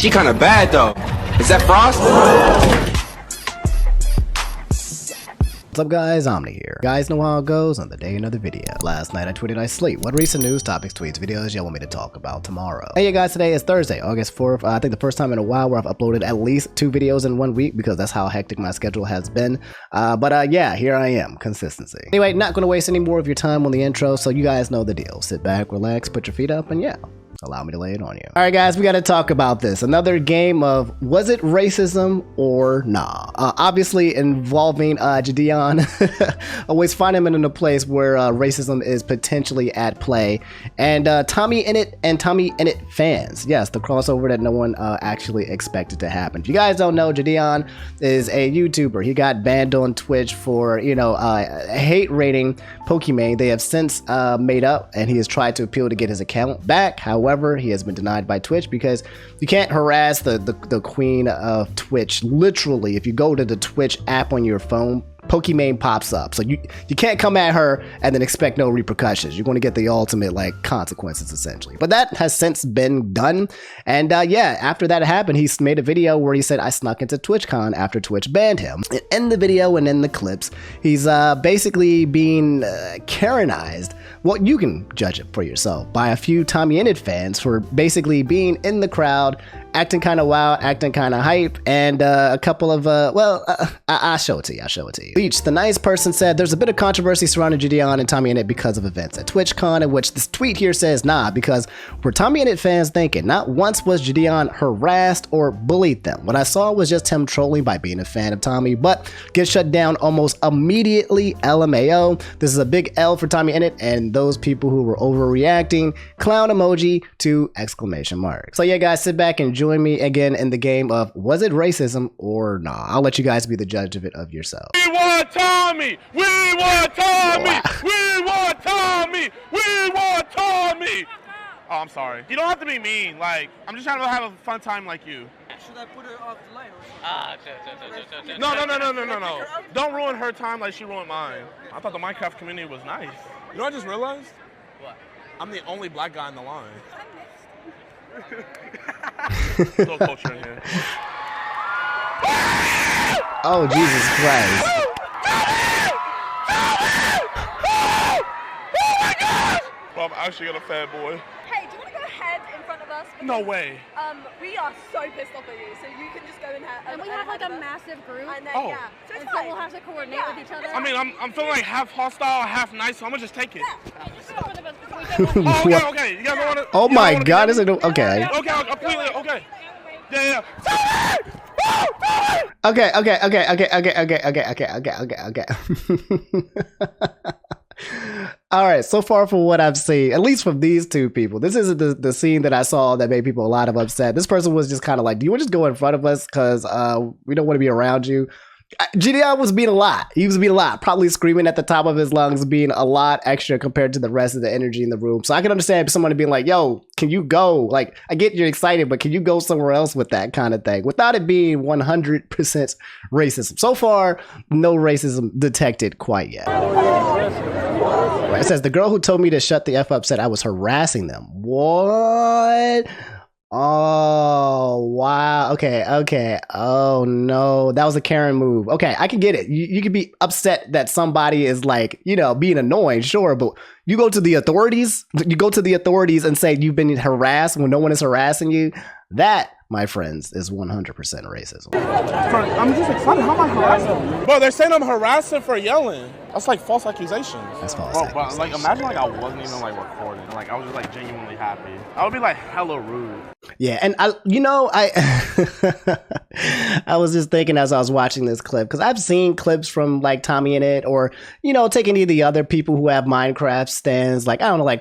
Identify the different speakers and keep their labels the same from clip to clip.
Speaker 1: She kinda bad though. Is that Frost?
Speaker 2: What's up guys, Omni here. You guys know how it goes on the day another video. Last night I tweeted I sleep. What recent news, topics, tweets, videos y'all want me to talk about tomorrow? Hey you guys, today is Thursday, August 4th. I think the first time in a while where I've uploaded at least 2 videos in 1 week because that's how hectic my schedule has been. Yeah, here I am, consistency. Anyway, not gonna waste any more of your time on the intro, so you guys know the deal. Sit back, relax, put your feet up, and yeah. Allow me to lay it on you. All right, guys, we got to talk about this. Another game of was it racism or nah? Obviously involving JiDion. Always find him in a place where racism is potentially at play. And Tommyinnit and Tommyinnit fans. Yes, the crossover that no one actually expected to happen. If you guys don't know, JiDion is a YouTuber. He got banned on Twitch for, hate rating Pokémon. They have since made up, and he has tried to appeal to get his account back. However, he has been denied by Twitch because you can't harass the queen of Twitch. Literally, if you go to the Twitch app on your phone, Pokemon pops up. So you can't come at her and then expect no repercussions. You're going to get the ultimate consequences essentially. But that has since been done. And yeah, after that happened, he made a video where he said, I snuck into TwitchCon after Twitch banned him. And in the video and in the clips, he's basically being Karenized. Well, you can judge it for yourself by a few Tommyinnit fans for basically being in the crowd, acting kind of wild, acting kind of hype, and a couple of, I'll show it to you, Leech, the nice person, said there's a bit of controversy surrounding JiDion and Tommyinnit because of events at TwitchCon, in which this tweet here says, nah, because we're Tommyinnit fans thinking, not once was JiDion harassed or bullied them. What I saw was just him trolling by being a fan of Tommy, but gets shut down almost immediately, LMAO. This is a big L for Tommyinnit and those people who were overreacting. Clown emoji to exclamation mark. So yeah, guys, sit back and join me again in the game of was it racism or nah? I'll let you guys be the judge of it of yourself.
Speaker 3: We want Tommy! We want Tommy! We want Tommy! We want Tommy! Oh, I'm sorry. You don't have to be mean. I'm just trying to have a fun time like you.
Speaker 4: Should I put her off the light?
Speaker 3: No. Don't ruin her time like she ruined mine. I thought the Minecraft community was nice. You know what I just realized?
Speaker 4: What?
Speaker 3: I'm the only black guy in the line. Little culture in here.
Speaker 2: Oh, Jesus Christ.
Speaker 3: Well, I'm actually got a fat boy.
Speaker 5: Hey, do you want to go ahead in front of us?
Speaker 3: No way.
Speaker 5: We are so pissed off at you, so you can just go in here.
Speaker 6: And we have a massive group.
Speaker 5: And then,
Speaker 3: Oh.
Speaker 5: yeah. So it's
Speaker 6: And
Speaker 5: fine.
Speaker 6: so we'll have to coordinate with each other.
Speaker 3: I mean, I'm feeling like half hostile, half nice, so I'm gonna just take it.
Speaker 5: Yeah.
Speaker 6: Just go in front of us because we don't want
Speaker 3: Oh, okay. You guys don't want to?
Speaker 2: Oh my God, is it okay?
Speaker 3: Okay, completely, okay. Yeah.
Speaker 2: Okay. All right, so far from what I've seen, at least from these two people, this isn't the scene that I saw that made people a lot of upset. This person was just kind of like, do you want to just go in front of us because we don't want to be around you? JiDion was being a lot. He was being a lot, probably screaming at the top of his lungs, being a lot extra compared to the rest of the energy in the room. So I can understand someone being like, yo, can you go? Like, I get you're excited, but can you go somewhere else with that kind of thing without it being 100% racism? So far, no racism detected quite yet. Right, it says, the girl who told me to shut the F up said I was harassing them. What? Oh, wow. Okay. Oh, no. That was a Karen move. Okay, I can get it. You could be upset that somebody is being annoying, sure, but you go to the authorities and say you've been harassed when no one is harassing you. That, my friends, is 100% racism.
Speaker 3: I'm just excited. How am I harassing? Bro, they're saying I'm harassing for yelling. That's false accusations.
Speaker 2: That's false
Speaker 3: accusations. But imagine I wasn't even recording. I was just genuinely happy. I would be hella rude.
Speaker 2: Yeah, and I was just thinking as I was watching this clip, because I've seen clips from Tommyinnit or, take any of the other people who have Minecraft stands,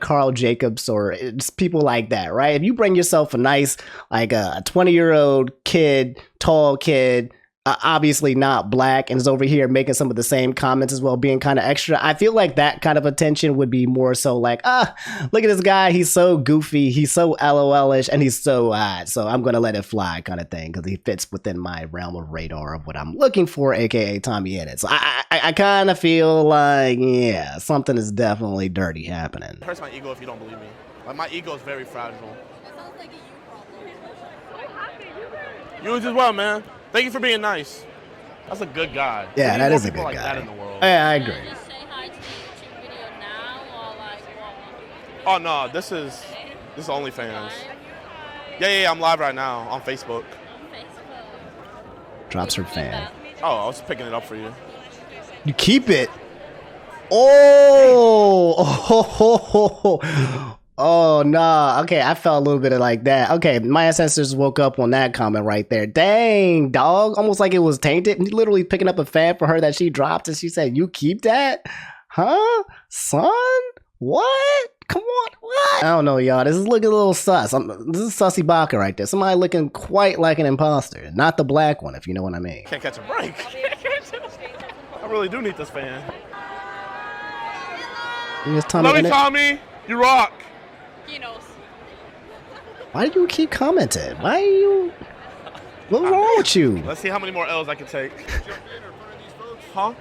Speaker 2: Carl Jacobs or just people like that, right? If you bring yourself a nice, a 20-year-old kid, tall kid, obviously not black, and is over here making some of the same comments as well, being kind of extra, I feel like that kind of attention would be more so look at this guy, he's so goofy, he's so LOL-ish, and he's so so I'm gonna let it fly kind of thing, because he fits within my realm of radar of what I'm looking for, aka Tommyinnit. So I kind of feel like, yeah, something is definitely dirty happening.
Speaker 3: It hurts my ego if you don't believe me. My ego is very fragile.
Speaker 6: It sounds like a you problem.
Speaker 5: So happy.
Speaker 3: You as well, man. Thank you for being nice. That's a good guy.
Speaker 2: Yeah, that is a good
Speaker 3: like
Speaker 2: guy.
Speaker 3: That in the world.
Speaker 2: Yeah, I agree.
Speaker 6: Just say hi to the YouTube video now or like what?
Speaker 3: Oh no, this is OnlyFans. Yeah, I'm live right now on Facebook.
Speaker 2: Drops her fan.
Speaker 3: Oh, I was picking it up for you.
Speaker 2: You keep it. Oh, oh, nah. Okay, I felt a little bit of like that. Okay, my ancestors woke up on that comment right there. Dang, dog. Almost like it was tainted. Literally picking up a fan for her that she dropped and she said, you keep that? Huh? Son? What? Come on, what? I don't know, y'all. This is looking a little sus. This is Sussy Baka right there. Somebody looking quite like an imposter. Not the black one, if you know what I mean.
Speaker 3: Can't catch a break. I really do need this fan. Love you, Tommy. You rock.
Speaker 6: He knows.
Speaker 2: Why do you keep commenting? Why are you... What's wrong with you?
Speaker 3: Let's see how many more L's I can take. Huh?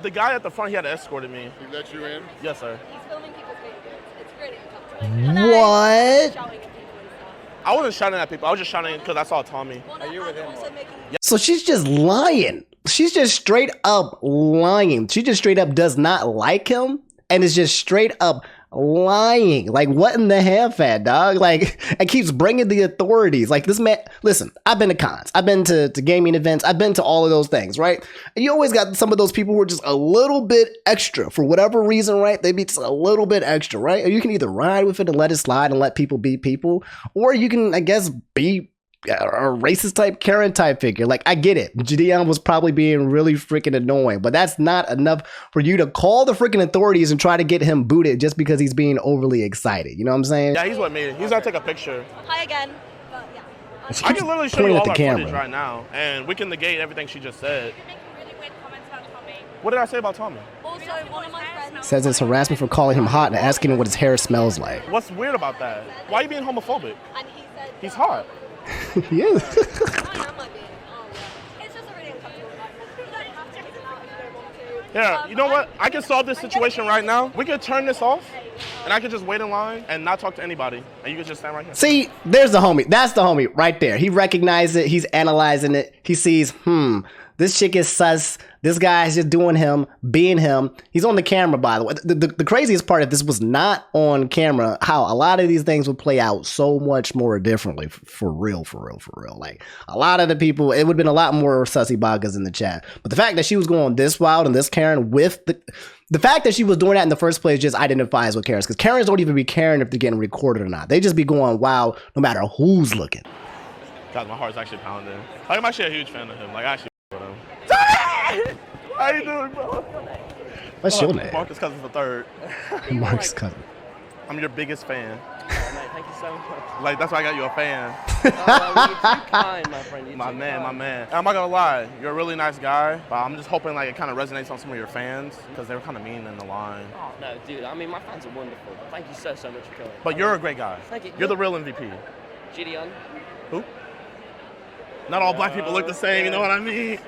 Speaker 3: The guy at the front, he had escorted me.
Speaker 4: He let you in?
Speaker 3: Yes, sir.
Speaker 6: He's filming people's videos. It's really
Speaker 2: What?
Speaker 3: I wasn't shouting at people. I was just shouting because I saw Tommy.
Speaker 4: Are you with him?
Speaker 2: So she's just lying. She's just straight up lying. She just straight up does not like him and is just straight up lying. Like, what in the half at, dog? Like, it keeps bringing the authorities. Like, this man, listen, I've been to cons. I've been to gaming events. I've been to all of those things, right? And you always got some of those people who are just a little bit extra for whatever reason, right? They be just a little bit extra, right? Or you can either ride with it and let it slide and let people be people, or you can, I guess, be a racist type, Karen type figure. Like, I get it. JiDion was probably being really freaking annoying, but that's not enough for you to call the freaking authorities and try to get him booted just because he's being overly excited. You know what I'm saying?
Speaker 3: Yeah, he's what made it. He's gonna take a picture.
Speaker 6: Hi again. But yeah.
Speaker 3: I can literally show you all
Speaker 2: the
Speaker 3: our
Speaker 2: camera
Speaker 3: footage right now, and we can negate everything she just said.
Speaker 6: You're making really weird comments about Tommy.
Speaker 3: What did I say about Tommy?
Speaker 6: Also, one of my friends
Speaker 2: Says it's harassment for calling him hot and asking him what his hair smells like.
Speaker 3: What's weird about that? Why are you being homophobic?
Speaker 6: and he said
Speaker 3: He's hot.
Speaker 2: He is.
Speaker 6: I might be. Oh yeah. It's just a really uncomfortable environment. You don't have to take it out if you don't want to.
Speaker 3: Yeah, you know what? I can solve this situation right now. We could turn this off, and I could just wait in line and not talk to anybody, and you could just stand right here.
Speaker 2: See, there's the homie. That's the homie right there. He recognizes it. He's analyzing it. He sees, this chick is sus. This guy's just doing him, being him. He's on the camera, by the way. The craziest part, if this was not on camera, how a lot of these things would play out so much more differently. For real. Like, a lot of the people, it would have been a lot more Sussy Bagas in the chat. But the fact that she was going this wild and this Karen with the fact that she was doing that in the first place just identifies with Karens. Because Karens don't even be caring if they're getting recorded or not. They just be going wild no matter who's looking.
Speaker 3: God, my heart's actually pounding. Like, I'm actually a huge fan of him. Like, I actually with him. How you doing, bro?
Speaker 2: What's your name?
Speaker 3: Marcus Cousins the third.
Speaker 2: Mark's cousin.
Speaker 3: I'm your biggest fan.
Speaker 7: Oh, mate, thank you so much.
Speaker 3: Like, that's why I got you a fan.
Speaker 7: Oh, you're too kind, my friend. You're
Speaker 3: My
Speaker 7: too
Speaker 3: man.
Speaker 7: kind.
Speaker 3: And I'm not gonna lie, you're a really nice guy, but I'm just hoping like it kind of resonates on some of your fans because they were kind of mean in the line.
Speaker 7: Oh, no, dude. I mean, my fans are wonderful. Thank you so much for coming.
Speaker 3: But you're a great guy.
Speaker 7: Thank you.
Speaker 3: You're the real MVP.
Speaker 7: JiDion.
Speaker 3: Who? Not all black people look the same, you know what I mean?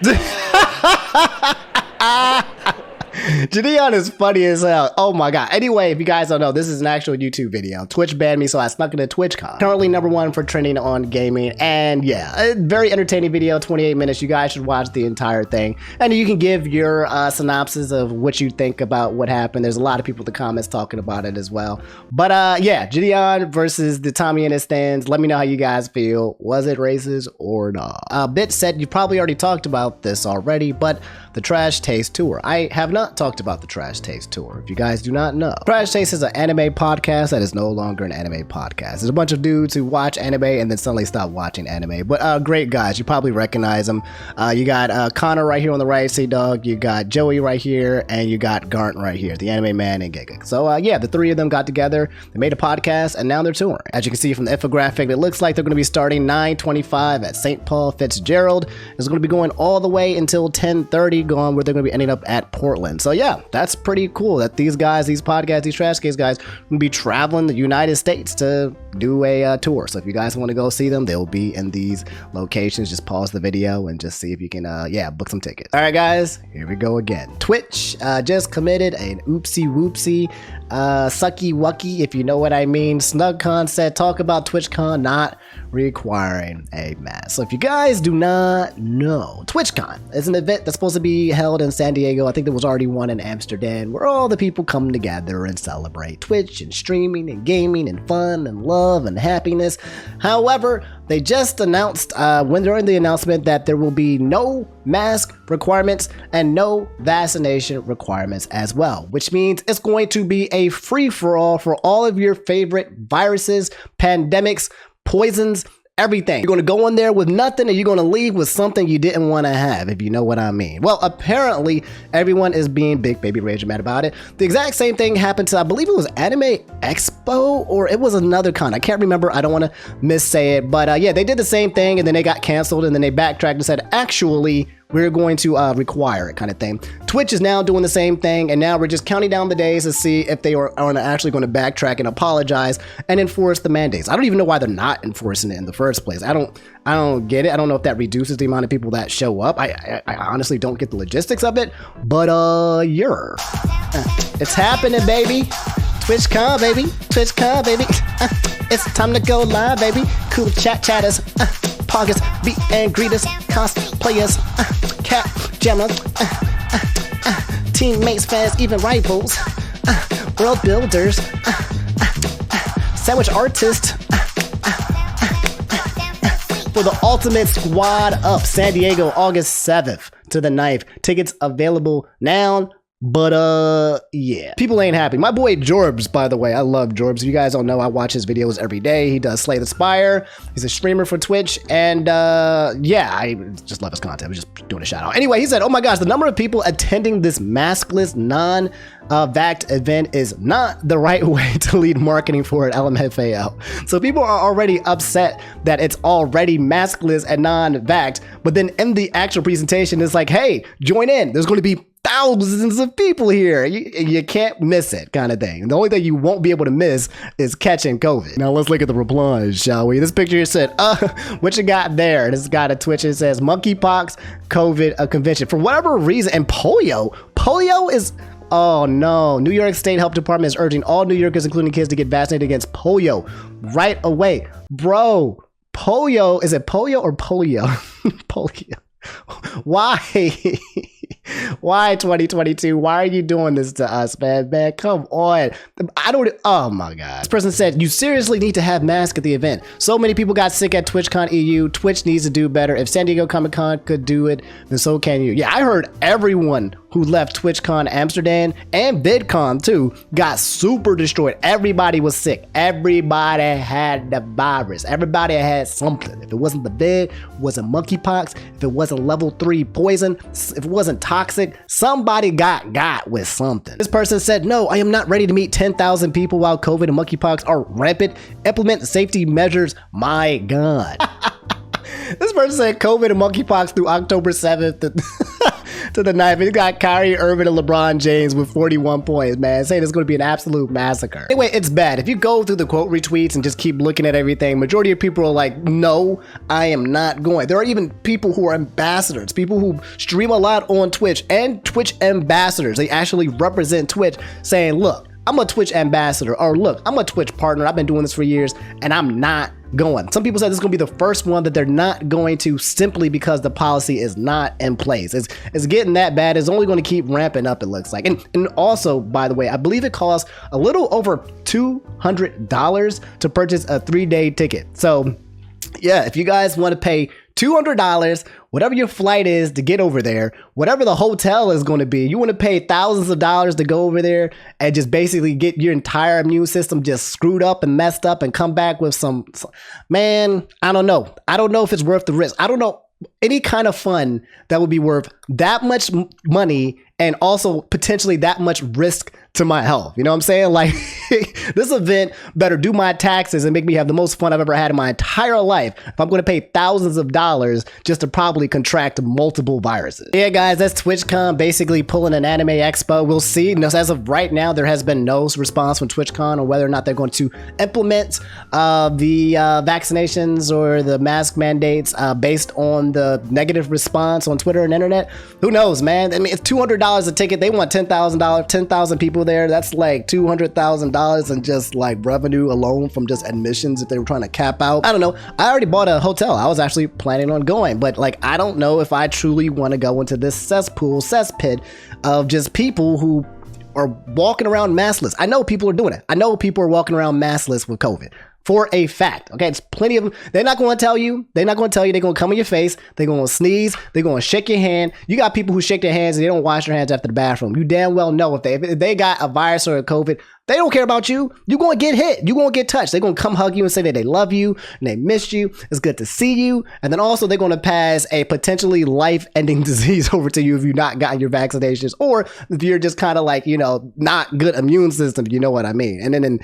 Speaker 2: JiDion is funny as hell. Oh my god. Anyway, if you guys don't know, this is an actual YouTube video. Twitch banned me, so I snuck into TwitchCon. Currently #1 for trending on gaming. And yeah, a very entertaining video, 28 minutes. You guys should watch the entire thing. And you can give your synopsis of what you think about what happened. There's a lot of people in the comments talking about it as well. But yeah, JiDion versus the Tommyinnit stands. Let me know how you guys feel. Was it racist or not? Bit said you probably already talked about this already, but the Trash Taste Tour. I have not talked about the Trash Taste Tour, if you guys do not know. Trash Taste is an anime podcast that is no longer an anime podcast. There's a bunch of dudes who watch anime and then suddenly stop watching anime, but great guys. You probably recognize them. You got Connor right here on the right, C-Dog. You got Joey right here, and you got Gart right here, the anime man and Giga. So yeah, the three of them got together, they made a podcast, and now they're touring. As you can see from the infographic, it looks like they're going to be starting 9/25 at St. Paul Fitzgerald. It's going to be going all the way until 10:30, going where they're going to be ending up at Portland. So yeah, that's pretty cool that these guys, these podcasts, these Trash Case guys will be traveling the United States to do a tour. So if you guys want to go see them, they'll be in these locations. Just pause the video and just see if you can yeah, book some tickets. All right guys, here we go again. Twitch just committed an oopsie whoopsie sucky wucky, if you know what I mean. SnugCon said talk about TwitchCon not requiring a mask. So if you guys do not know, TwitchCon is an event that's supposed to be held in San Diego. I think there was already one in Amsterdam, where all the people come together and celebrate Twitch and streaming and gaming and fun and love and happiness. However, they just announced during the announcement that there will be no mask requirements and no vaccination requirements as well, which means it's going to be a free-for-all for all of your favorite viruses, pandemics, poisons, everything. You're going to go in there with nothing and you're going to leave with something you didn't want to have, if you know what I mean. Well, apparently everyone is being big baby rage mad about it. The exact same thing happened to, I believe it was Anime Expo, or it was another con. I can't remember. I don't want to missay it, but yeah, they did the same thing and then they got canceled and then they backtracked and said, actually, we're going to require it, kind of thing. Twitch is now doing the same thing, and now we're just counting down the days to see if they are actually going to backtrack and apologize and enforce the mandates. I don't even know why they're not enforcing it in the first place. I don't get it. I don't know if that reduces the amount of people that show up. I honestly don't get the logistics of it, but it's happening, baby. TwitchCon, baby. TwitchCon, baby. It's time to go live, baby. Cool chatters. Poggers, meet and greeters, cosplayers, cat jammers, teammates, fans, even rivals, world builders, sandwich artists, for the ultimate squad up, San Diego, August 7th to the 9th. Tickets available now. But yeah, people ain't happy. My boy Jorbs, by the way, I love Jorbs. If you guys don't know, I watch his videos every day. He does Slay the Spire. He's a streamer for Twitch, and yeah, I just love his content. I was just doing a shout out. Anyway, he said, oh my gosh, the number of people attending this maskless non-vaxxed event is not the right way to lead marketing for an LMFAO. So people are already upset that it's already maskless and non-vaxxed, but then in the actual presentation, it's like, hey, join in. There's going to be thousands of people here. You can't miss it, kind of thing. And the only thing you won't be able to miss is catching COVID. Now let's look at the replies, shall we? This picture said, what you got there? This guy at Twitch, it says monkeypox, COVID, a convention. For whatever reason, and polio is, oh no. New York State Health Department is urging all New Yorkers, including kids, to get vaccinated against polio right away. Bro, polio, is it polio or polio? Polio. Why? Why 2022? Why are you doing this to us, man? Man, come on. Oh my God. This person said, you seriously need to have masks at the event. So many people got sick at TwitchCon EU. Twitch needs to do better. If San Diego Comic-Con could do it, then so can you. Yeah, I heard everyone who left TwitchCon Amsterdam and VidCon too got super destroyed. Everybody was sick. Everybody had the virus. Everybody had something. If it wasn't the vid, it wasn't monkeypox, if it wasn't level 3 poison, if it wasn't toxic, somebody got with something. This person said, no, I am not ready to meet 10,000 people while COVID and monkeypox are rampant. Implement safety measures. My God. This person said COVID and monkeypox through October 7th to the 9th. He got Kyrie Irving and LeBron James with 41 points, man. Saying it's going to be an absolute massacre. Anyway, it's bad. If you go through the quote retweets and just keep looking at everything, majority of people are like, no, I am not going. There are even people who are ambassadors, people who stream a lot on Twitch, and Twitch ambassadors. They actually represent Twitch, saying, look, I'm a Twitch ambassador, or look, I'm a Twitch partner. I've been doing this for years and I'm not going. Some people said this is going to be the first one that they're not going to, simply because the policy is not in place. It's getting that bad. It's only going to keep ramping up, it looks like. And also, by the way, I believe it costs a little over $200 to purchase a 3-day ticket. So yeah, if you guys want to pay $200, whatever your flight is to get over there, whatever the hotel is going to be, you want to pay thousands of dollars to go over there and just basically get your entire immune system just screwed up and messed up and come back with some man, I don't know. I don't know if it's worth the risk. I don't know any kind of fun that would be worth that much money and also potentially that much risk to my health. You know what I'm saying? Like, this event better do my taxes and make me have the most fun I've ever had in my entire life if I'm going to pay thousands of dollars just to probably contract multiple viruses. Yeah, guys, that's TwitchCon basically pulling an anime expo. We'll see. As of right now, there has been no response from TwitchCon on whether or not they're going to implement the vaccinations or the mask mandates based on the negative response on Twitter and internet. Who knows, man? I mean, it's $200 $10 a ticket. They want $10,000, 10,000 people there. That's like $200,000 in just like revenue alone from just admissions if they were trying to cap out. I don't know. I already bought a hotel. I was actually planning on going, but like, I don't know if I truly want to go into this cesspit of just people who are walking around maskless. I know people are doing it. I know people are walking around maskless with COVID. For a fact, okay? It's plenty of them. They're not going to tell you. They're not going to tell you. They're going to come in your face. They're going to sneeze. They're going to shake your hand. You got people who shake their hands and they don't wash their hands after the bathroom. You damn well know if they got a virus or a COVID, they don't care about you. You're going to get hit. You're going to get touched. They're going to come hug you and say that they love you and they miss you. It's good to see you. And then also they're going to pass a potentially life-ending disease over to you if you've not gotten your vaccinations or if you're just kind of like, you know, not good immune system. You know what I mean? And then,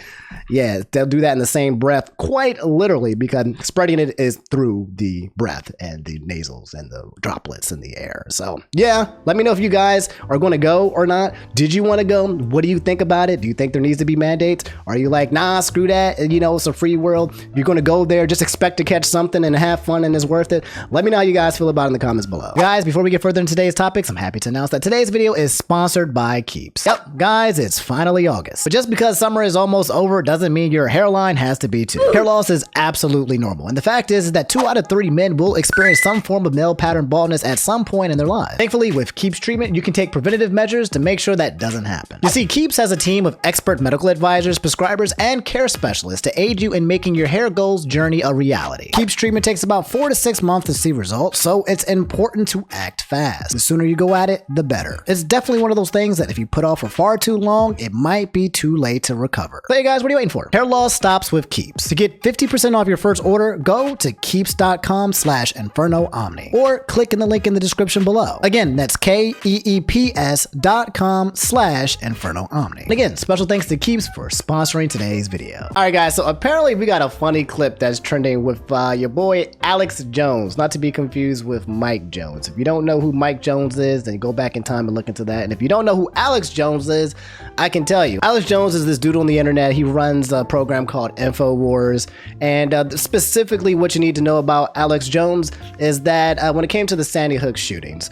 Speaker 2: yeah, they'll do that in the same breath, quite literally, because spreading it is through the breath and the nasals and the droplets in the air. So yeah, let me know if you guys are going to go or not. Did you want to go? What do you think about it? Do you think there needs to be mandates? Are you like, nah, screw that, you know, it's a free world, you're gonna go there, just expect to catch something and have fun and it's worth it? Let me know how you guys feel about it in the comments below. Guys, before we get further into today's topics, I'm happy to announce that today's video is sponsored by Keeps. Yep, guys, it's finally August. But just because summer is almost over doesn't mean your hairline has to be too. Hair loss is absolutely normal, and the fact is that 2 out of 3 men will experience some form of male pattern baldness at some point in their lives. Thankfully, with Keeps treatment, you can take preventative measures to make sure that doesn't happen. You see, Keeps has a team of expert medical advisors, prescribers, and care specialists to aid you in making your hair goals journey a reality. Keeps treatment takes about 4 to 6 months to see results, so it's important to act fast. The sooner you go at it, the better. It's definitely one of those things that if you put off for far too long, it might be too late to recover. So hey guys, what are you waiting for? Hair loss stops with Keeps. To get 50% off your first order, go to keeps.com/infernoomni or click in the link in the description below. Again, that's keeps.com/infernoomni. Again, special thanks to Keeps for sponsoring today's video. All right, guys, so apparently we got a funny clip that's trending with your boy Alex Jones, not to be confused with Mike Jones. If you don't know who Mike Jones is, then go back in time and look into that. And if you don't know who Alex Jones is, I can tell you. Alex Jones is this dude on the internet. He runs a program called InfoWars. And specifically what you need to know about Alex Jones is that when it came to the Sandy Hook shootings,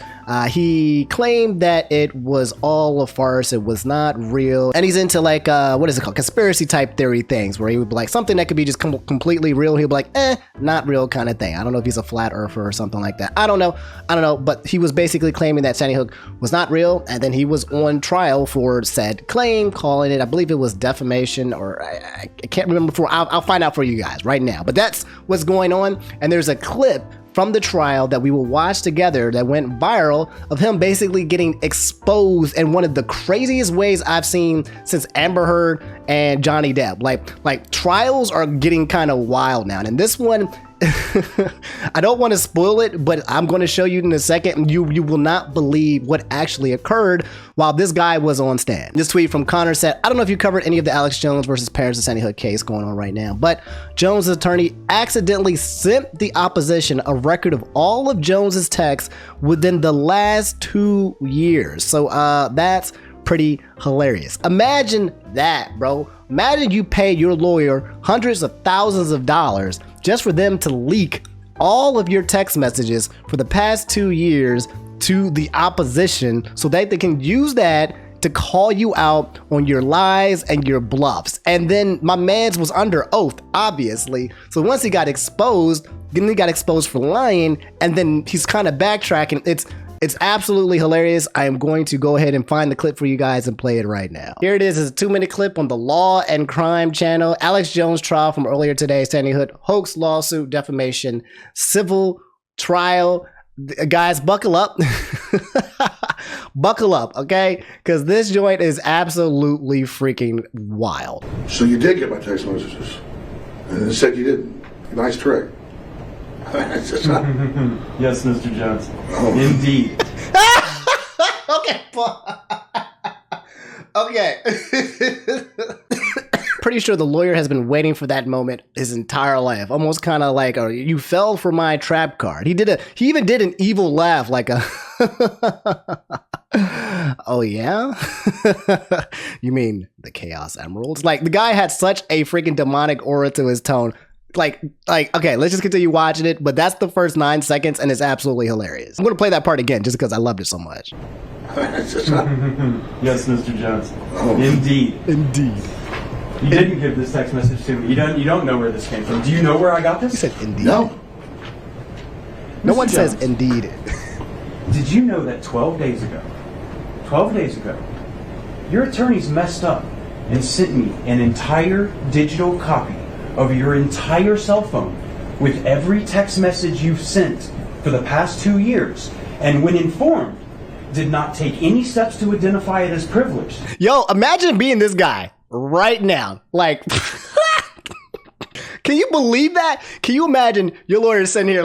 Speaker 2: he claimed that it was all a farce. It was not real. And he's into like, what is it called? Conspiracy type theory things where he would be like something that could be just completely real. He'll be like, not real kind of thing. I don't know if he's a flat earther or something like that. I don't know. But he was basically claiming that Sandy Hook was not real. And then he was on trial for said claim, calling it, I believe it was defamation, or I can't remember before. I'll find out for you guys right now. But that's what's going on. And there's a clip from the trial that we will watch together that went viral of him basically getting exposed in one of the craziest ways I've seen since Amber Heard and Johnny Depp. Like trials are getting kind of wild now. And this one, I don't want to spoil it, but I'm going to show you in a second. You will not believe what actually occurred while this guy was on stand. This tweet from Connor said, I don't know if you covered any of the Alex Jones versus Paris and Sandy Hook case going on right now, but Jones' attorney accidentally sent the opposition a record of all of Jones's texts within the last 2 years. So that's pretty hilarious. Imagine that, bro. Imagine you pay your lawyer hundreds of thousands of dollars just for them to leak all of your text messages for the past 2 years to the opposition so that they can use that to call you out on your lies and your bluffs. And then my man's was under oath, obviously. So once he got exposed, then he got exposed for lying, and then he's kind of backtracking. It's absolutely hilarious. I am going to go ahead and find the clip for you guys and play it right now. Here it is. It's a 2-minute clip on the Law and Crime channel. Alex Jones trial from earlier today. Sandy Hook hoax, lawsuit, defamation, civil trial. Guys, buckle up. Buckle up, okay? Because this joint is absolutely freaking wild.
Speaker 4: So you did get my text messages. And it said you didn't. Nice trick.
Speaker 8: Yes, Mr. Jones.
Speaker 4: Oh.
Speaker 8: Indeed.
Speaker 2: Okay. Pretty sure the lawyer has been waiting for that moment his entire life. Almost kind of like, oh, you fell for my trap card. He even did an evil laugh, like a oh yeah? You mean the Chaos Emeralds? Like, the guy had such a freaking demonic aura to his tone. okay, let's just continue watching it. But that's the first 9 seconds, and it's absolutely hilarious. I'm gonna play that part again just because I loved it so much.
Speaker 8: Yes, Mr. Jones. Indeed. You didn't give this text message to me. You don't know where this came from. Do you know where I got this?
Speaker 2: You said indeed.
Speaker 4: No.
Speaker 2: No one
Speaker 8: Mr.
Speaker 2: says
Speaker 8: Jones,
Speaker 2: indeed.
Speaker 8: Did you know that 12 days ago, your attorneys messed up and sent me an entire digital copy of your entire cell phone with every text message you've sent for the past 2 years, and when informed, did not take any steps to identify it as privileged?
Speaker 2: Yo, imagine being this guy right now. Like, can you believe that? Can you imagine your lawyer sitting here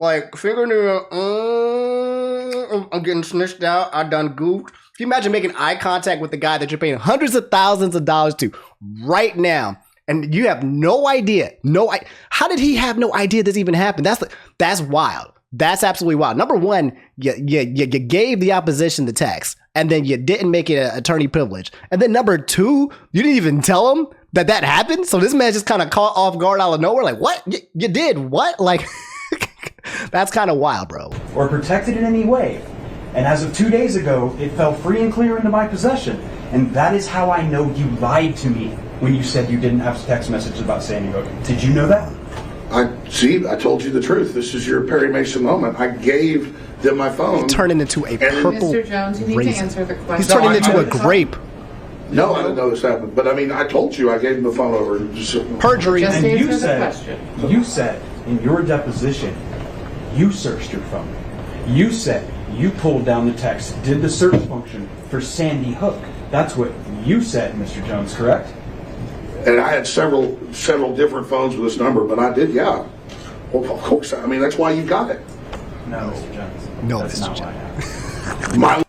Speaker 2: like fingernail, I'm getting snitched out, I done goofed. Can you imagine making eye contact with the guy that you're paying hundreds of thousands of dollars to right now, and you have no idea? How did he have no idea this even happened? That's wild. That's absolutely wild. Number one, you gave the opposition the text, and then you didn't make it an attorney privilege. And then number two, you didn't even tell him that happened. So this man just kind of caught off guard out of nowhere. Like, what? You did what? Like, that's kind of wild, bro.
Speaker 8: Or protected in any way. And as of 2 days ago, it fell free and clear into my possession. And that is how I know you lied to me when you said you didn't have text messages about Sandy Hook. Did you know that?
Speaker 4: I told you the truth. This is your Perry Mason moment. I gave them my phone.
Speaker 2: He's turning into a purple
Speaker 9: Mr. Jones, you need
Speaker 2: raisin.
Speaker 9: to answer the question.
Speaker 2: He's turning into a grape.
Speaker 4: No, I didn't know this happened. But I mean, I told you I gave them the phone over.
Speaker 2: Perjury.
Speaker 9: Just
Speaker 8: And
Speaker 9: answer the question.
Speaker 8: you said in your deposition, you searched your phone. You said you pulled down the text, did the search function for Sandy Hook. That's what you said, Mr. Jones, correct?
Speaker 4: And I had several different phones with this number, but I did, yeah. Well, of course. I mean, that's why you got it.
Speaker 8: No, Mr. Jones.
Speaker 2: No,
Speaker 8: That's
Speaker 2: Mr.
Speaker 8: not
Speaker 2: Jones.
Speaker 8: why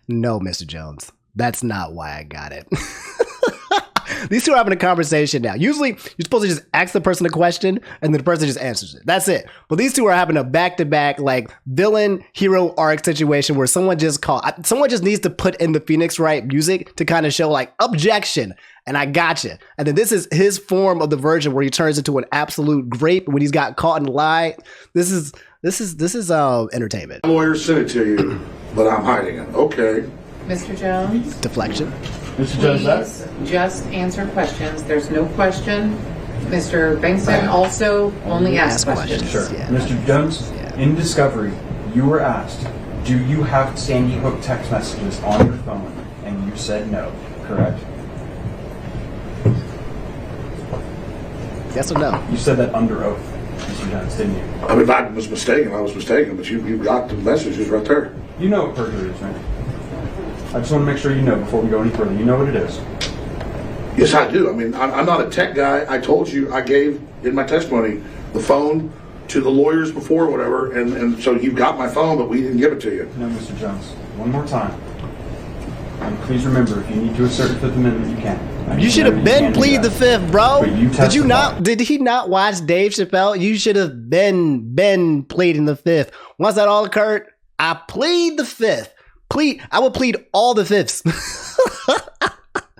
Speaker 2: No, Mr. Jones. That's not why I got it. These two are having a conversation now. Usually, you're supposed to just ask the person a question, and then the person just answers it. That's it. But these two are having a back-to-back, like, villain-hero arc situation where someone just needs to put in the Phoenix Wright music to kind of show, like, objection, and I gotcha. And then this is his form of the version where he turns into an absolute grape when he's got caught in the lie. This is entertainment.
Speaker 4: My lawyer sent it to you, but I'm hiding it. Okay.
Speaker 9: Mr. Jones,
Speaker 2: Deflection.
Speaker 8: Mr. Jones,
Speaker 9: please just answer questions. There's no question. Mr. Bengtson also only asks questions.
Speaker 8: Sure.
Speaker 2: Yeah.
Speaker 8: Mr. Jones, in discovery, you were asked, do you have Sandy Hook text messages on your phone? And you said no, correct?
Speaker 2: Yes or no?
Speaker 8: You said that under oath, Mr. Jones, didn't you?
Speaker 4: I mean, if I was mistaken, I was mistaken, but you got the messages right there.
Speaker 8: You know what perjury is, right? I just want to make sure you know before we go any further. You know what it is.
Speaker 4: Yes, I do. I mean, I'm not a tech guy. I told you I gave in my testimony the phone to the lawyers before or whatever, and so you got my phone, but we didn't give it to you.
Speaker 8: No, Mr. Jones. One more time. And please remember, if you need to assert the Fifth Amendment, you can.
Speaker 2: You should have been plead the fifth, bro.
Speaker 8: But you
Speaker 2: Did you not?
Speaker 8: testified.
Speaker 2: Did he not watch Dave Chappelle? You should have been pleading the fifth. Once that all occurred, I plead the fifth. I will plead all the fifths.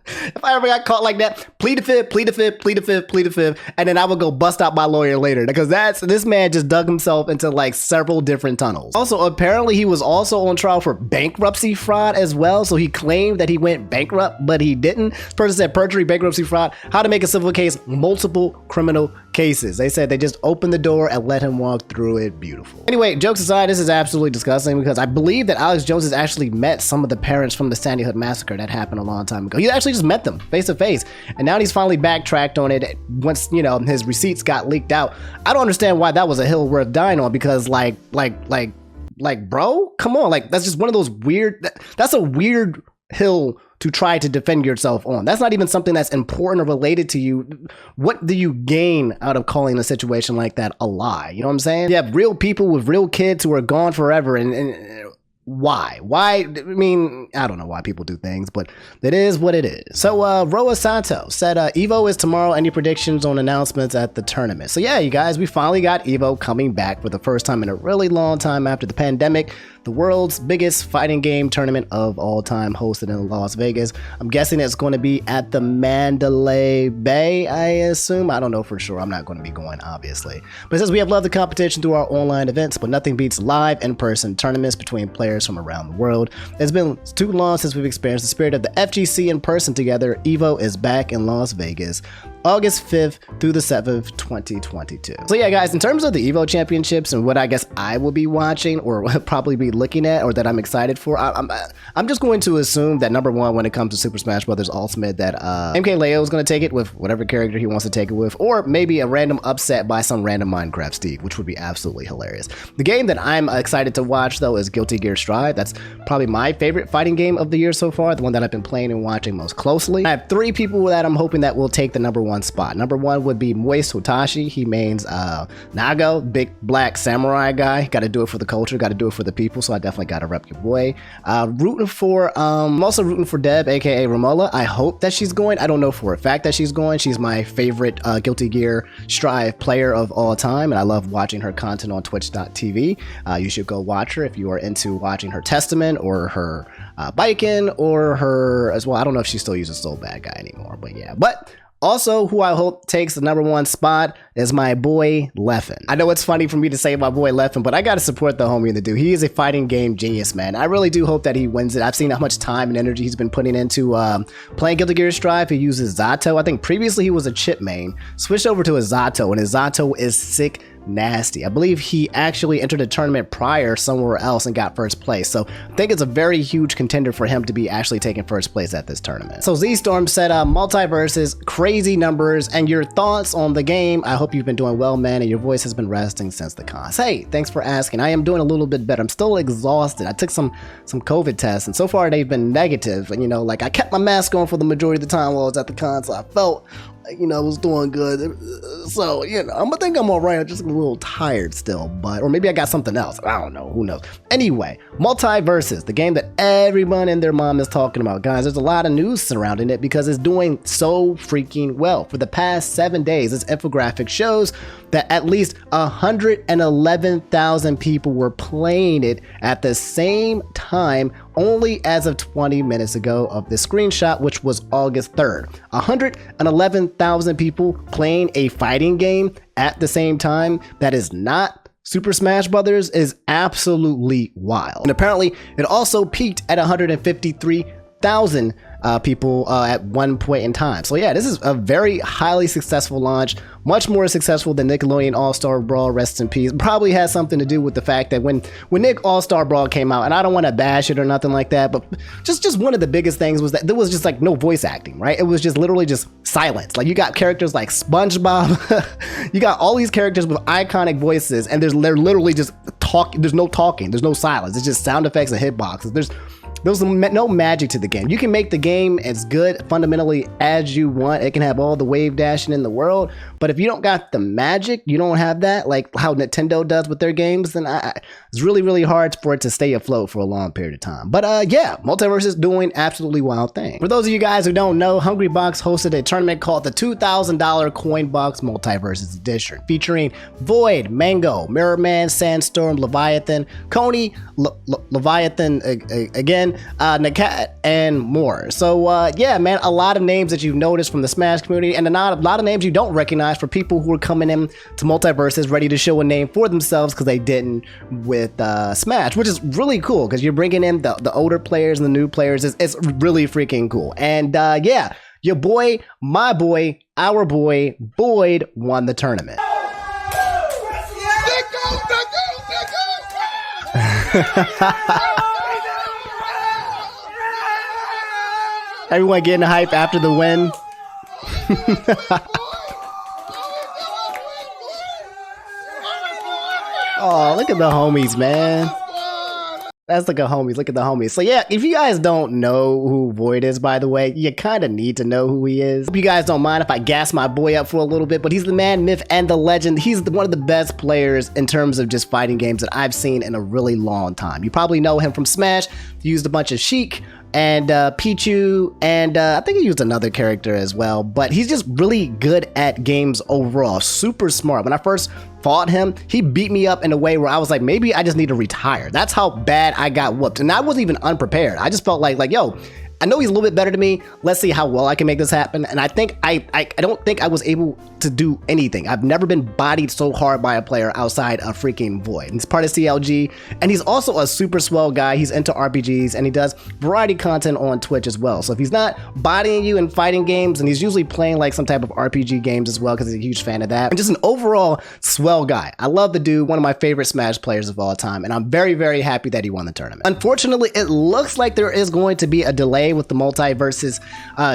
Speaker 2: If I ever got caught like that, plead the fifth, plead the fifth, plead the fifth, plead the fifth, and then I would go bust out my lawyer later, because this man just dug himself into like several different tunnels. Also, apparently he was also on trial for bankruptcy fraud as well, so he claimed that he went bankrupt, but he didn't. This person said perjury, bankruptcy fraud, how to make a civil case, multiple criminal cases. They said they just opened the door and let him walk through it. Beautiful. Anyway, jokes aside, this is absolutely disgusting, because I believe that Alex Jones has actually met some of the parents from the Sandy Hook massacre that happened a long time ago. He actually just met them face to face, and now he's finally backtracked on it once, you know, his receipts got leaked out. I don't understand why that was a hill worth dying on, because like bro, come on, like that's just one of those weird, that's a weird hill to try to defend yourself on. That's not even something that's important or related to you. What do you gain out of calling a situation like that a lie? You know what I'm saying? You have real people with real kids who are gone forever, and why? Why? I mean, I don't know why people do things, but it is what it is. So, Roa Sato said, Evo is tomorrow. Any predictions on announcements at the tournament? So yeah, you guys, we finally got Evo coming back for the first time in a really long time after the pandemic. The world's biggest fighting game tournament of all time, hosted in Las Vegas. I'm guessing it's going to be at the Mandalay Bay, I assume. I don't know for sure. I'm not going to be going, obviously. But it says we have loved the competition through our online events, but nothing beats live in-person tournaments between players from around the world. It's been too long since we've experienced the spirit of the FGC in person together. Evo is back in Las Vegas, August 5th through the 7th, 2022. So yeah, guys, in terms of the Evo Championships and what I guess I will be watching or will probably be looking at or that I'm excited for, I'm just going to assume that number one, when it comes to Super Smash Bros. Ultimate, that MKLeo is going to take it with whatever character he wants to take it with, or maybe a random upset by some random Minecraft Steve, which would be absolutely hilarious. The game that I'm excited to watch, though, is Guilty Gear Strive. That's probably my favorite fighting game of the year so far, the one that I've been playing and watching most closely. I have three people that I'm hoping that will take the number one spot. Number one would be Moist Hotashi. He mains Nago, big black samurai guy. Got to do it for the culture, got to do it for the people, so I definitely got to rep your boy. I'm also rooting for Deb, aka Romola. I hope that she's going. I don't know for a fact that she's going. She's my favorite Guilty Gear Strive player of all time, and I love watching her content on twitch.tv. You should go watch her if you are into watching her Testament or her Biken or her as well. I don't know if she still uses Soul Bad Guy anymore, but yeah. But also, who I hope takes the number one spot is my boy Leffen. I know it's funny for me to say my boy Leffen, but I gotta support the homie in the dude. He is a fighting game genius, man. I really do hope that he wins it. I've seen how much time and energy he's been putting into playing Guilty Gear Strive. He uses Zato. I think previously he was a chip main, switched over to a Zato, and his Zato is sick nasty. I believe he actually entered a tournament prior somewhere else and got first place. So I think it's a very huge contender for him to be actually taking first place at this tournament. So Z-Storm said, Multiversus, crazy numbers, and your thoughts on the game. I hope you've been doing well, man, and your voice has been resting since the cons. Hey, thanks for asking. I am doing a little bit better. I'm still exhausted. I took some COVID tests, and so far they've been negative. And, you know, like I kept my mask on for the majority of the time while I was at the con, so I felt, you know, was doing good. So, you know, I think I'm all right. I'm just a little tired still, but, or maybe I got something else. I don't know. Who knows? Anyway, Multiversus, the game that everyone and their mom is talking about. Guys, there's a lot of news surrounding it because it's doing so freaking well. For the past 7 days, this infographic shows that at least 111,000 people were playing it at the same time, only as of 20 minutes ago of this screenshot, which was August 3rd. 111,000 people playing a fighting game at the same time that is not Super Smash Brothers is absolutely wild. And apparently it also peaked at 153,000 people at one point in time. So yeah, this is a very highly successful launch, much more successful than Nickelodeon All-Star Brawl, rest in peace. Probably has something to do with the fact that when Nick All-Star Brawl came out, and I don't want to bash it or nothing like that, but just one of the biggest things was that there was just like no voice acting, right? It was just literally just silence. Like you got characters like SpongeBob, you got all these characters with iconic voices, and they're literally just talking. There's no talking, there's no silence. It's just sound effects and hitboxes. There's no magic to the game. You can make the game as good fundamentally as you want. It can have all the wave dashing in the world, but if you don't got the magic, you don't have that, like how Nintendo does with their games, then it's really, really hard for it to stay afloat for a long period of time. But yeah, Multiversus is doing absolutely wild thing. For those of you guys who don't know, Hungrybox hosted a tournament called the $2,000 Coin Box Multiversus Edition, featuring Void, Mango, Mirrorman, Sandstorm, Leviathan, Coney, Leviathan again, Nakat, and more. So yeah, man, a lot of names that you've noticed from the Smash community, and a lot of names you don't recognize for people who are coming in to Multiversus ready to show a name for themselves because they didn't with Smash, which is really cool because you're bringing in the older players and the new players. It's really freaking cool. And yeah, your boy, my boy, our boy, Boyd won the tournament. Everyone getting hype after the win. Oh, look at the homies, man. That's like a homies. Look at the homies. So yeah, if you guys don't know who Void is, by the way, you kind of need to know who he is. Hope you guys don't mind if I gas my boy up for a little bit, but he's the man, myth, and the legend. He's one of the best players in terms of just fighting games that I've seen in a really long time. You probably know him from Smash. He used a bunch of Sheik and Pichu, and I think he used another character as well, but he's just really good at games overall. Super smart. When I first fought him, he beat me up in a way where I was like, maybe I just need to retire. That's how bad I got whooped, and I wasn't even unprepared. I just felt like yo, I know he's a little bit better than me. Let's see how well I can make this happen. And I think I don't think I was able to do anything. I've never been bodied so hard by a player outside of freaking Void. He's part of CLG, and he's also a super swell guy. He's into RPGs, and he does variety content on Twitch as well. So if he's not bodying you in fighting games, and he's usually playing like some type of RPG games as well, because he's a huge fan of that. And just an overall swell guy. I love the dude, one of my favorite Smash players of all time, and I'm very, very happy that he won the tournament. Unfortunately, it looks like there is going to be a delay with the Multiversus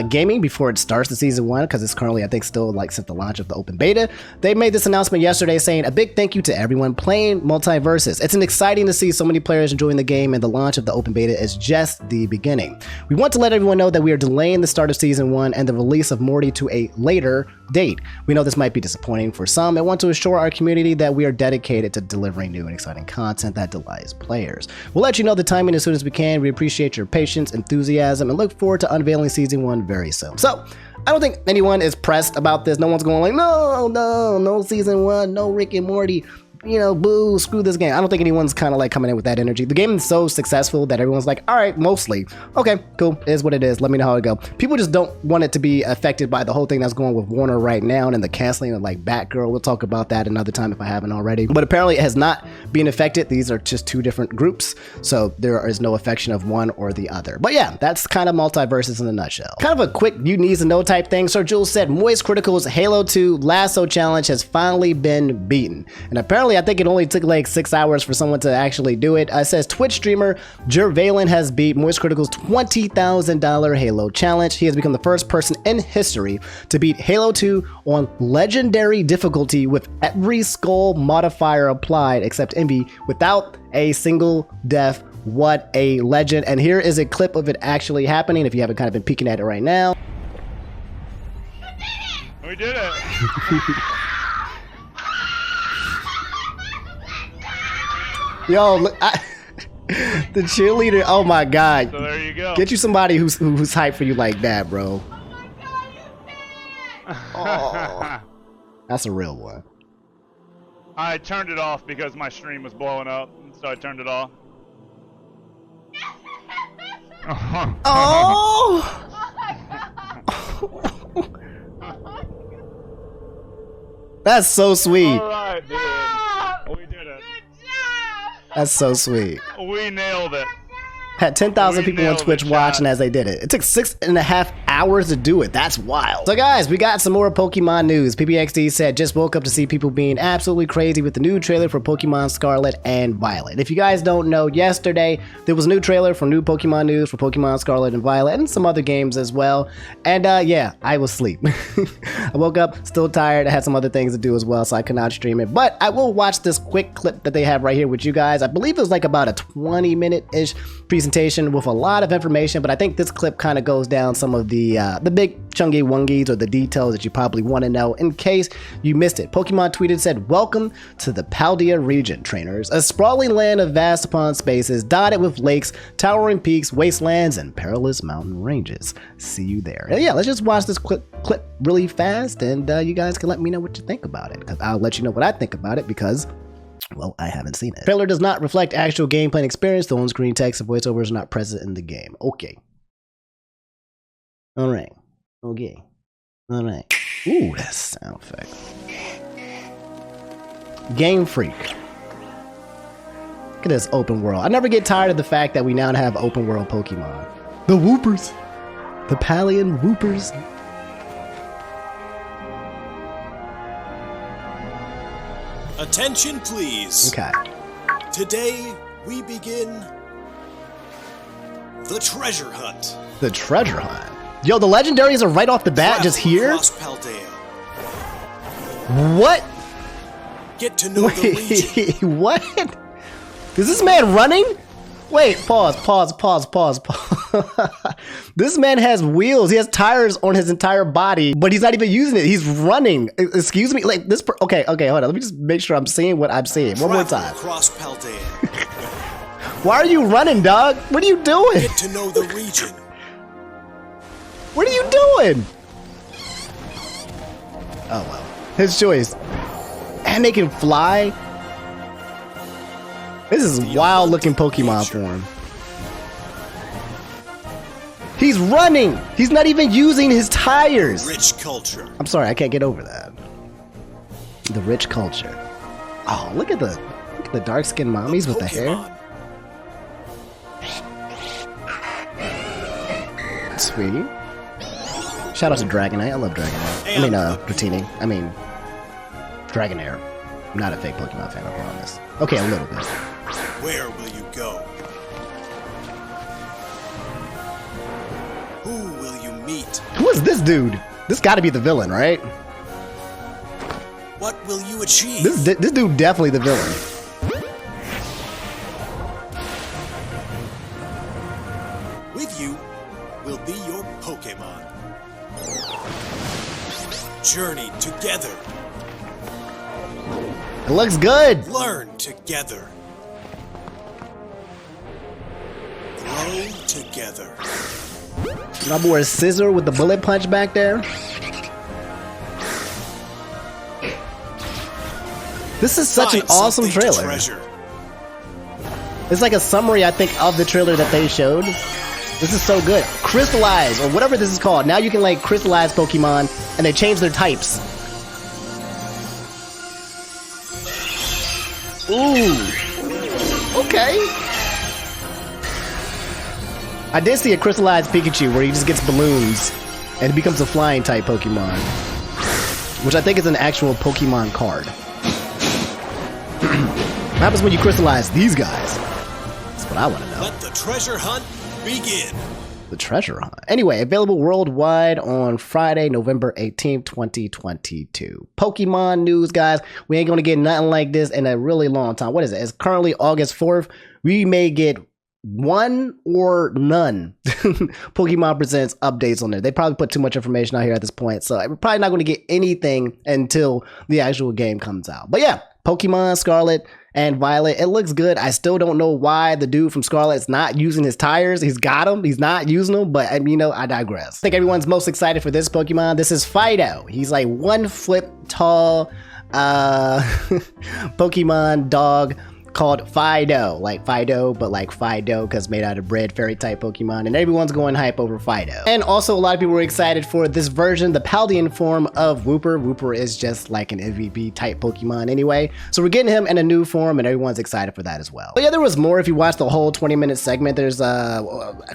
Speaker 2: gaming before it starts the season 1, because it's currently, I think, still like since the launch of the open beta. They made this announcement yesterday saying a big thank you to everyone playing Multiversus. It's exciting to see so many players enjoying the game, and the launch of the open beta is just the beginning. We want to let everyone know that we are delaying the start of season 1 and the release of Morty to a later date. We know this might be disappointing for some, and want to assure our community that we are dedicated to delivering new and exciting content that delights players. We'll let you know the timing as soon as we can. We appreciate your patience, enthusiasm, and look forward to unveiling season 1 very soon. So I don't think anyone is pressed about this. No one's going like, no season 1, no Rick and Morty, you know, boo, screw this game. I don't think anyone's kind of like coming in with that energy. The game is so successful that everyone's like, all right, mostly. Okay, cool, it is what it is. Let me know how it go. People just don't want it to be affected by the whole thing that's going with Warner right now and the canceling of like Batgirl. We'll talk about that another time if I haven't already. But apparently it has not been affected. These are just two different groups, so there is no affection of one or the other. But yeah, that's kind of Multiversus in a nutshell. Kind of a quick you need to know type thing. Sir Jules said MoistCritikal Halo 2 LASO challenge has finally been beaten. And apparently I think it only took like 6 hours for someone to actually do it. It says Twitch streamer Jervalen has beat MoistCritikal $20,000 Halo challenge. He has become the first person in history to beat Halo 2 on legendary difficulty with every skull modifier applied except Envy without a single death. What a legend. And here is a clip of it actually happening if you haven't kind of been peeking at it right now.
Speaker 3: We did it.
Speaker 2: Yo, look, the cheerleader. Oh my God.
Speaker 3: So there you go.
Speaker 2: Get you somebody who's hyped for you like that, bro. Oh, that's a real one.
Speaker 3: I turned it off because my stream was blowing up, so I turned it off.
Speaker 2: Oh! That's so sweet.
Speaker 3: All right, dude. We did it.
Speaker 2: That's so sweet.
Speaker 3: We nailed it.
Speaker 2: Had 10,000 people on Twitch watching as they did it. It took 6.5 hours to do it. That's wild. So guys, we got some more Pokemon news. PPXD said, just woke up to see people being absolutely crazy with the new trailer for Pokemon Scarlet and Violet. If you guys don't know, yesterday there was a new trailer for new Pokemon news for Pokemon Scarlet and Violet and some other games as well. And yeah, I was asleep. I woke up still tired. I had some other things to do as well, so I could not stream it. But I will watch this quick clip that they have right here with you guys. I believe it was like about a 20-minute-ish presentation with a lot of information, but I think this clip kind of goes down some of the big chungy wungies or the details that you probably want to know in case you missed it. Pokemon tweeted, said, welcome to the Paldea region, trainers, a sprawling land of vast pond spaces dotted with lakes, towering peaks, wastelands, and perilous mountain ranges. See you there. And yeah, let's just watch this clip really fast, and you guys can let me know what you think about it, because I'll let you know what I think about it, because well, I haven't seen it. The trailer does not reflect actual gameplay experience. The on-screen text and voiceovers are not present in the game. Okay. All right. Okay. All right. Ooh, that sound effect. Game Freak. Look at this open world. I never get tired of the fact that we now have open world Pokemon. The Whoopers. The Palian Whoopers.
Speaker 10: Attention, please.
Speaker 2: Okay.
Speaker 10: Today, we begin the treasure hunt.
Speaker 2: The treasure hunt? Yo, the legendaries are right off the bat, just here? What?
Speaker 10: Get to know the region.
Speaker 2: What? Is this man running? Wait, pause. This man has wheels. He has tires on his entire body, but he's not even using it. He's running. Excuse me? Like this, okay, hold on. Let me just make sure I'm seeing what I'm seeing. One more time.
Speaker 10: Across Paldea.
Speaker 2: Why are you running, dog? What are you doing?
Speaker 10: Get to know the region.
Speaker 2: What are you doing? Oh, well. His choice. And they can fly? This is wild looking Pokemon form. He's running! He's not even using his tires!
Speaker 10: Rich culture.
Speaker 2: I'm sorry, I can't get over that. The rich culture. Oh, look at the dark-skinned mommies with the hair. Sweet. Shout out to Dragonite. I love Dragonite. I mean, Dratini. I mean, Dragonair. I'm not a fake Pokemon fan, I promise. Okay, a little bit.
Speaker 10: Where will you go? Who will you meet?
Speaker 2: Who is this dude? This gotta be the villain, right?
Speaker 10: What will you achieve?
Speaker 2: This dude definitely the villain.
Speaker 10: With you will be your Pokémon. Journey together.
Speaker 2: It looks good.
Speaker 10: Learn together. Grow together.
Speaker 2: My boy Scissor with the bullet punch back there. This is such an awesome trailer. It's like a summary, I think, of the trailer that they showed. This is so good. Crystallize, or whatever this is called. Now you can like crystallize Pokemon, and they change their types. Ooh. Okay. I did see a crystallized Pikachu where he just gets balloons and it becomes a flying type Pokemon, which I think is an actual Pokemon card. What happens when you crystallize these guys? That's what I want to know.
Speaker 10: Let the treasure hunt begin.
Speaker 2: The treasure hunt. Anyway, available worldwide on Friday, November 18th, 2022. Pokemon news, guys. We ain't going to get nothing like this in a really long time. What is it? It's currently August 4th. We may get one or none Pokemon Presents updates on there. They probably put too much information out here at this point, so we're probably not going to get anything until the actual game comes out. But yeah, Pokemon Scarlet and Violet, it looks good. I still don't know why the dude from Scarlet's not using his tires. He's got them. He's not using them, but you know, I digress. I think everyone's most excited for this Pokemon. This is Fido. He's like 1 foot tall Pokemon dog called Fido, like Fido, but like Fido because made out of bread, fairy type Pokemon, and everyone's going hype over Fido. And also a lot of people were excited for this version, the Paldean form of Wooper. Wooper is just like an MVP type Pokemon anyway, so we're getting him in a new form and everyone's excited for that as well. But yeah, there was more. If you watch the whole 20-minute segment, there's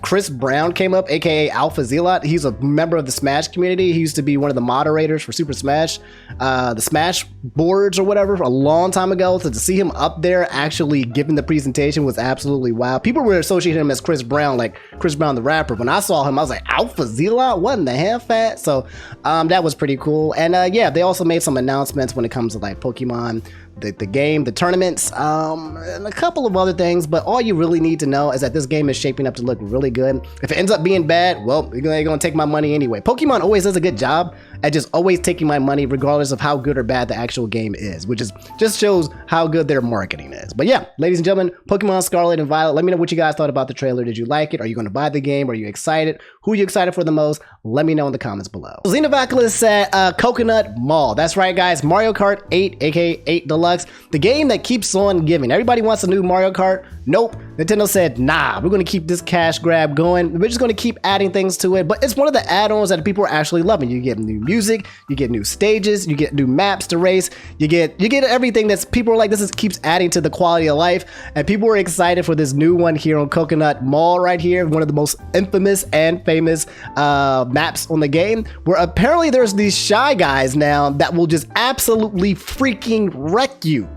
Speaker 2: Chris Brown came up, aka Alpha Zealot. He's a member of the Smash community. He used to be one of the moderators for Super Smash, the Smash boards or whatever, a long time ago. So to see him up there actually giving the presentation was absolutely wild. People were associating him as Chris Brown, like Chris Brown the rapper. When I saw him, I was like, Alpha Zealot? What in the hell, fat? So that was pretty cool. And yeah, they also made some announcements when it comes to like Pokemon, the game, the tournaments, and a couple of other things. But all you really need to know is that this game is shaping up to look really good. If it ends up being bad, well, they're gonna take my money anyway. Pokemon always does a good job at just always taking my money regardless of how good or bad the actual game is, which is just shows how good their marketing is. But yeah, ladies and gentlemen, Pokemon Scarlet and Violet, let me know what you guys thought about the trailer. Did you like it? Are you going to buy the game? Are you excited? Who are you excited for the most? Let me know in the comments below. Xenovaculus said Coconut Mall. That's right, guys. Mario Kart 8, aka 8 Deluxe, the game that keeps on giving. Everybody wants a new Mario Kart. Nope. Nintendo said, nah, we're going to keep this cash grab going. We're just going to keep adding things to it. But it's one of the add-ons that people are actually loving. You get new music, you get new stages, you get new maps to race, you get everything that's people are like, this keeps adding to the quality of life. And people are excited for this new one here on Coconut Mall right here, one of the most infamous and famous maps on the game, where apparently there's these shy guys now that will just absolutely freaking wreck you.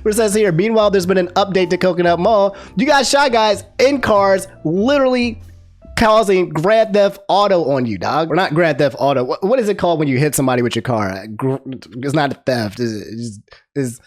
Speaker 2: Where it says here, meanwhile, there's been an update to Coconut Mall. You got shy guys in cars literally causing Grand Theft Auto on you, dog. Or not Grand Theft Auto. What is it called when you hit somebody with your car? It's not a theft. It's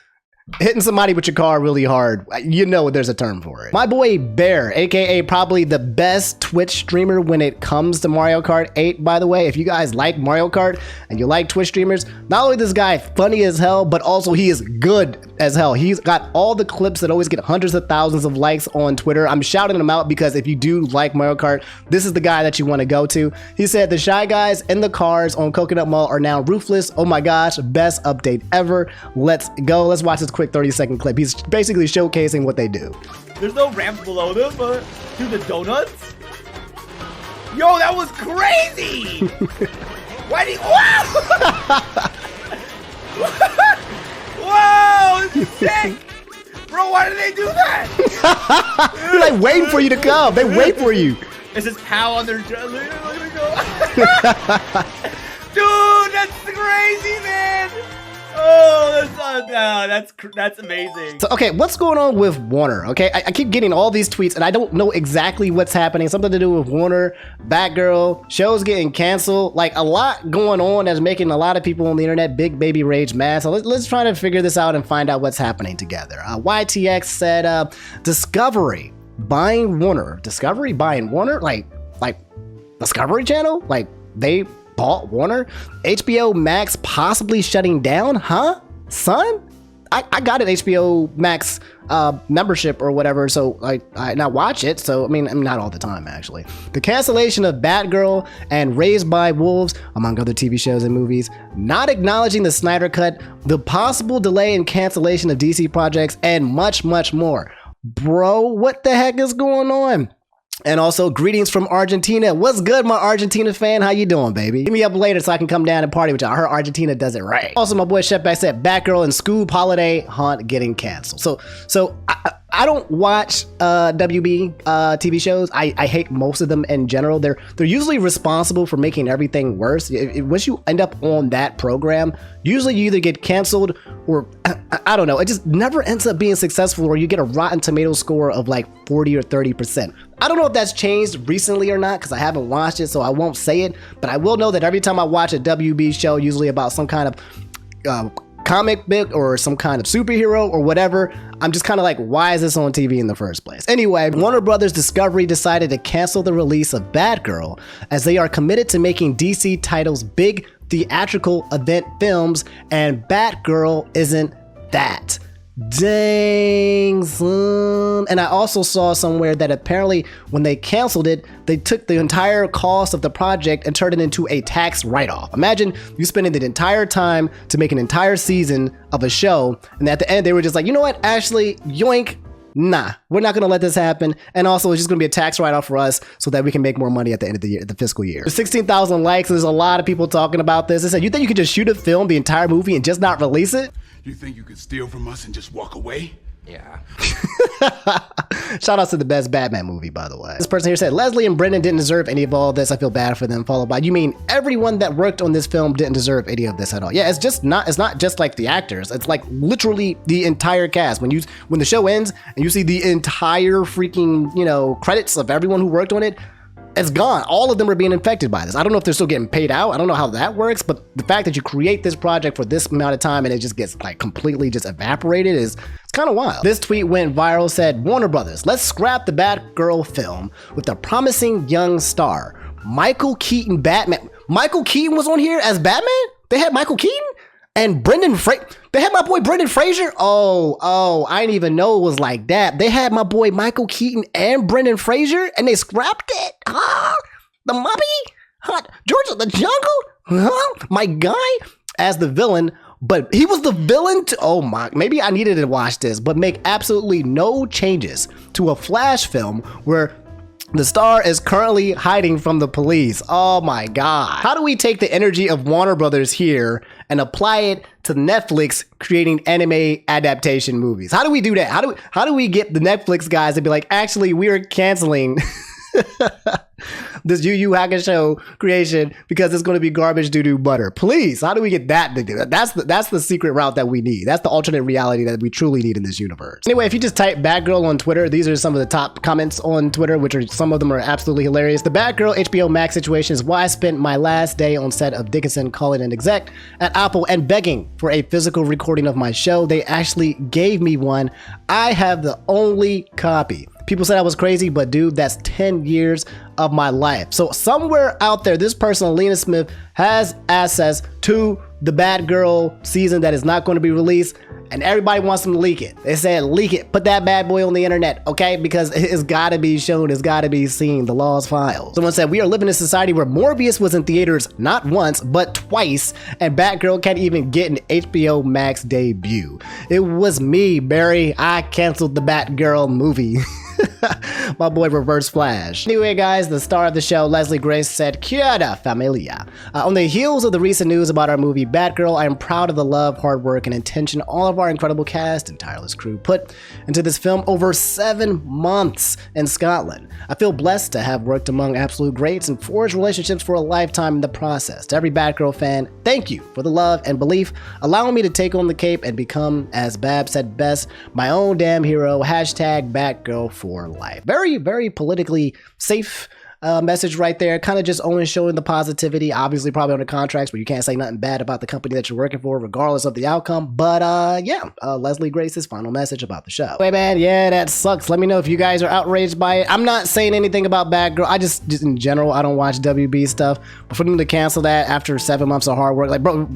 Speaker 2: Hitting somebody with your car really hard, you know there's a term for it. My boy Bear, aka probably the best Twitch streamer when it comes to Mario Kart 8, by the way. If you guys like Mario Kart and you like Twitch streamers, not only this guy funny as hell, but also he is good as hell. He's got all the clips that always get hundreds of thousands of likes on Twitter. I'm shouting him out because if you do like Mario Kart, this is the guy that you want to go to. He said the Shy Guys in the cars on Coconut Mall are now roofless. Oh my gosh, best update ever. Let's go. Let's watch this quick 30-second clip. He's basically showcasing what they do.
Speaker 11: There's no ramps below them, but to the donuts? Yo, that was crazy! Why do you... Whoa! This is sick! Bro, why did they do that?
Speaker 2: They're like waiting for you to come. They wait for you.
Speaker 11: It says POW on their... Look at me go. Dude, that's crazy, man! Oh, that's amazing.
Speaker 2: So, okay, what's going on with Warner? Okay, I keep getting all these tweets and I don't know exactly what's happening. Something to do with Warner, Batgirl, shows getting canceled. Like a lot going on that's making a lot of people on the internet big baby rage mad. So let's try to figure this out and find out what's happening together. YTX said Discovery buying Warner. Discovery buying Warner? Like Discovery Channel? Like they bought Warner? HBO Max possibly shutting down? Huh? Son? I got an HBO Max membership or whatever, so I now watch it. So I mean not all the time actually. The cancellation of Batgirl and Raised by Wolves, among other TV shows and movies, not acknowledging the Snyder Cut, the possible delay and cancellation of DC projects, and much more. Bro, what the heck is going on? And also, greetings from Argentina. What's good, my Argentina fan? How you doing, baby? Hit me up later so I can come down and party with y'all. I heard Argentina does it right. Also, my boy Chefback said Batgirl and Scoob Holiday Haunt getting canceled. So I don't watch WB TV shows. I hate most of them in general. They're usually responsible for making everything worse. Once you end up on that program, usually you either get canceled or I don't know. It just never ends up being successful, or you get a Rotten Tomato score of like 40 or 30%. I don't know if that's changed recently or not because I haven't watched it, so I won't say it. But I will know that every time I watch a WB show, usually about some kind of comic book or some kind of superhero or whatever, I'm just kind of like, why is this on TV in the first place? Anyway, Warner Brothers Discovery decided to cancel the release of Batgirl as they are committed to making DC titles big theatrical event films, and Batgirl isn't that. Dang, son. And I also saw somewhere that apparently when they canceled it, they took the entire cost of the project and turned it into a tax write-off. Imagine you spending the entire time to make an entire season of a show, and at the end they were just like, you know what, actually, yoink, nah, we're not gonna let this happen. And also it's just gonna be a tax write-off for us so that we can make more money at the end of the year, the fiscal year. 16,000 likes, there's a lot of people talking about this. They said, you think you could just shoot a film, the entire movie, and just not release it?
Speaker 10: You think you could steal from us and just walk away?
Speaker 1: Yeah.
Speaker 2: Shout out to the best Batman movie, by the way. This person here said, Leslie and Brendan didn't deserve any of all this. I feel bad for them. Followed by, you mean everyone that worked on this film didn't deserve any of this at all? Yeah, it's not just like the actors. It's like literally the entire cast. When the show ends and you see the entire freaking, credits of everyone who worked on it, it's gone. All of them are being infected by this. I don't know if they're still getting paid out. I don't know how that works, but the fact that you create this project for this amount of time and it just gets like completely just evaporated it's kind of wild. This tweet went viral, said, Warner Brothers, let's scrap the Batgirl film with a promising young star. Michael Keaton Batman. Michael Keaton was on here as Batman? They had Michael Keaton? And they had my boy Brendan Fraser. Oh, I didn't even know it was like that. They had my boy Michael Keaton and Brendan Fraser, and they scrapped it. The mummy, George of the Jungle, my guy as the villain. But he was the villain to, oh my, maybe I needed to watch this, but make absolutely no changes to a Flash film where the star is currently hiding from the police. Oh my God. How do we take the energy of Warner Brothers here and apply it to Netflix creating anime adaptation movies? How do we do that? How do we get the Netflix guys to be like, actually, we are canceling This Yu Yu Hakusho creation because it's going to be garbage doo-doo butter. Please, how do we get that? That's the secret route that we need. That's the alternate reality that we truly need in this universe. Anyway, if you just type Batgirl on Twitter, these are some of the top comments on Twitter, which are some of them are absolutely hilarious. The Batgirl HBO Max situation is why I spent my last day on set of Dickinson calling an exec at Apple and begging for a physical recording of my show. They actually gave me one. I have the only copy. People said I was crazy, but dude, that's 10 years of my life. So somewhere out there, this person, Alina Smith, has access to the Batgirl season that is not going to be released, and everybody wants them to leak it. They said, leak it, put that bad boy on the internet, okay? Because it's gotta be shown, it's gotta be seen, the law's filed. Someone said, we are living in a society where Morbius was in theaters not once, but twice, and Batgirl can't even get an HBO Max debut. It was me, Barry. I canceled the Batgirl movie. My boy Reverse Flash. Anyway, guys, the star of the show, Leslie Grace, said, Kia familia. On the heels of the recent news about our movie Batgirl, I am proud of the love, hard work, and intention all of our incredible cast and tireless crew put into this film over 7 months in Scotland. I feel blessed to have worked among absolute greats and forged relationships for a lifetime in the process. To every Batgirl fan, thank you for the love and belief, allowing me to take on the cape and become, as Bab said best, my own damn hero. Hashtag Batgirl for life. Very, very politically safe message right there. Kind of just only showing the positivity. Obviously, probably under contracts where you can't say nothing bad about the company that you're working for, regardless of the outcome. But yeah, Leslie Grace's final message about the show. Hey man, yeah, that sucks. Let me know if you guys are outraged by it. I'm not saying anything about Batgirl. I just in general, I don't watch WB stuff. But for them to cancel that after 7 months of hard work, like, bro,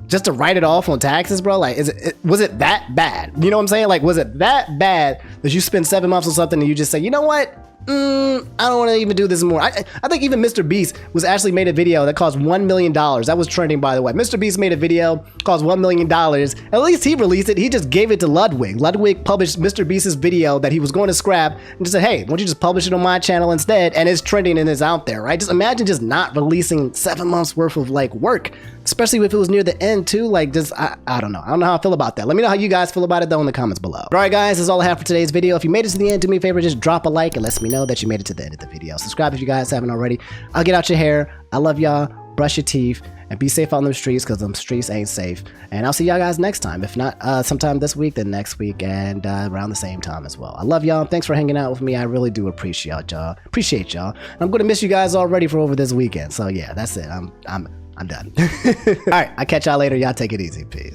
Speaker 2: just to write it off on taxes, bro, like, was it that bad? You know what I'm saying? Like, was it that bad that you spend 7 months on something and you just say, you know what? I don't want to even do this more. I think even Mr. Beast was actually made a video that cost $1 million. That was trending, by the way. Mr. Beast made a video, cost $1 million. At least he released it. He just gave it to Ludwig. Ludwig published Mr. Beast's video that he was going to scrap and just said, hey, why don't you just publish it on my channel instead? And it's trending and it's out there, right? Just imagine just not releasing 7 months worth of like work, especially if it was near the end too. Like, just, I don't know. I don't know how I feel about that. Let me know how you guys feel about it though in the comments below. All right, guys, that's all I have for today's video. If you made it to the end, do me a favor, just drop a like and let me know that you made it to the end of the video. Subscribe if you guys haven't already. I'll get out your hair. I love y'all. Brush your teeth and be safe on them streets because them streets ain't safe. And I'll see y'all guys next time. If not sometime this week, then next week and around the same time as well. I love y'all. Thanks for hanging out with me. I really do appreciate y'all. And I'm gonna miss you guys already for over this weekend. So yeah, that's it. I'm done. All right, I'll catch y'all later. Y'all take it easy. Peace.